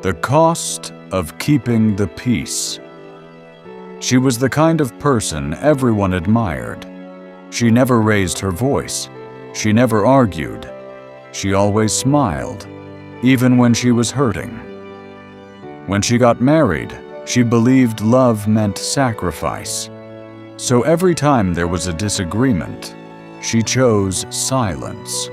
The cost of keeping the peace. She was the kind of person everyone admired. She never raised her voice. She never argued. She always smiled, even when she was hurting. When she got married, she believed love meant sacrifice. So every time there was a disagreement, she chose silence.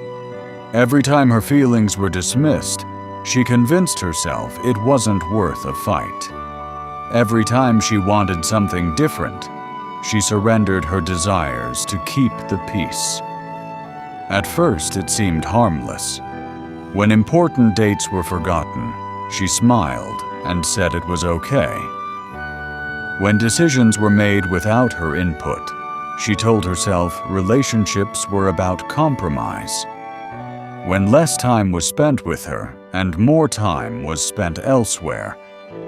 Every time her feelings were dismissed, she convinced herself it wasn't worth a fight. Every time she wanted something different, she surrendered her desires to keep the peace. At first, it seemed harmless. When important dates were forgotten, she smiled and said it was okay. When decisions were made without her input, she told herself relationships were about compromise. When less time was spent with her and more time was spent elsewhere,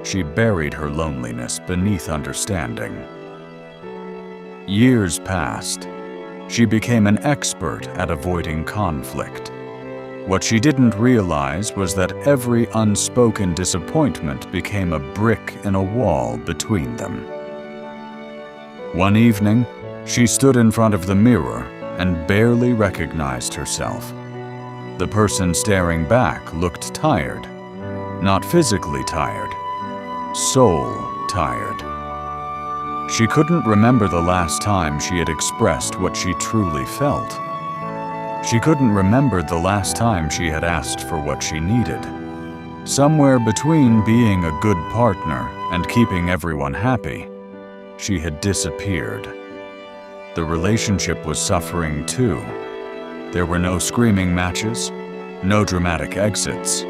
she buried her loneliness beneath understanding. Years passed. She became an expert at avoiding conflict. What she didn't realize was that every unspoken disappointment became a brick in a wall between them. One evening, she stood in front of the mirror and barely recognized herself. The person staring back looked tired. Not physically tired, soul tired. She couldn't remember the last time she had expressed what she truly felt. She couldn't remember the last time she had asked for what she needed. Somewhere between being a good partner and keeping everyone happy, she had disappeared. The relationship was suffering too. There were no screaming matches, no dramatic exits,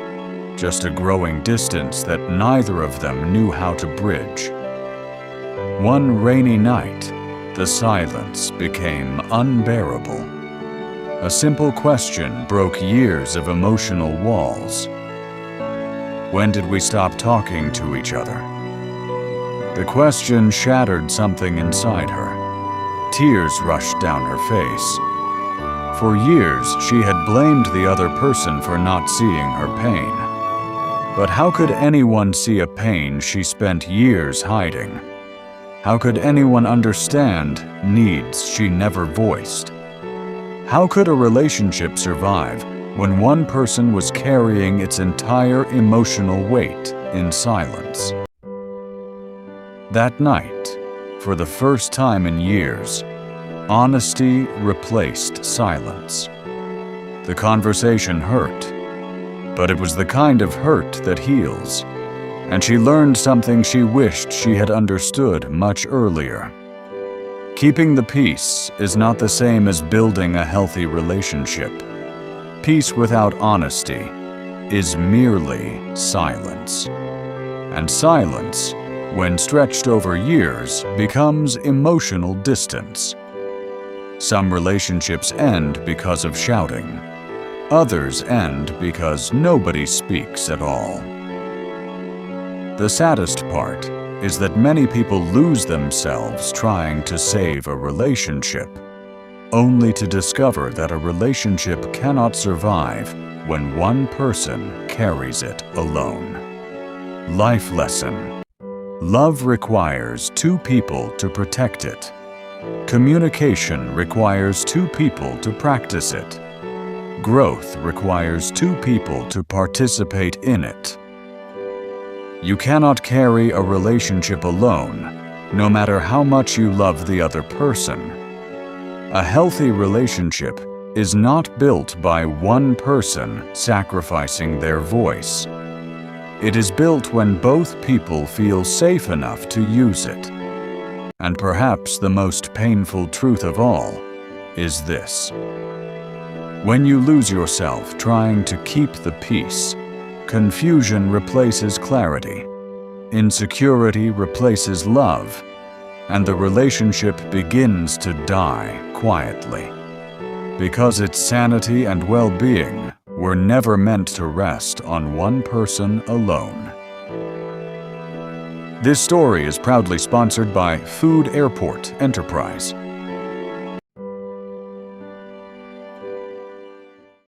just a growing distance that neither of them knew how to bridge. One rainy night, the silence became unbearable. A simple question broke years of emotional walls. When did we stop talking to each other? The question shattered something inside her. Tears rushed down her face. For years, she had blamed the other person for not seeing her pain. But how could anyone see a pain she spent years hiding? How could anyone understand needs she never voiced? How could a relationship survive when one person was carrying its entire emotional weight in silence? That night, for the first time in years, honesty replaced silence. The conversation hurt, but it was the kind of hurt that heals, and she learned something she wished she had understood much earlier. Keeping the peace is not the same as building a healthy relationship. Peace without honesty is merely silence. And silence, when stretched over years, becomes emotional distance. Some relationships end because of shouting. Others end because nobody speaks at all. The saddest part is that many people lose themselves trying to save a relationship, only to discover that a relationship cannot survive when one person carries it alone. Life lesson. Love requires two people to protect it. Communication requires two people to practice it. Growth requires two people to participate in it. You cannot carry a relationship alone, no matter how much you love the other person. A healthy relationship is not built by one person sacrificing their voice. It is built when both people feel safe enough to use it. And perhaps the most painful truth of all is this. When you lose yourself trying to keep the peace, confusion replaces clarity, insecurity replaces love, and the relationship begins to die quietly. Because its sanity and well-being were never meant to rest on one person alone. This story is proudly sponsored by Food Airport Enterprise.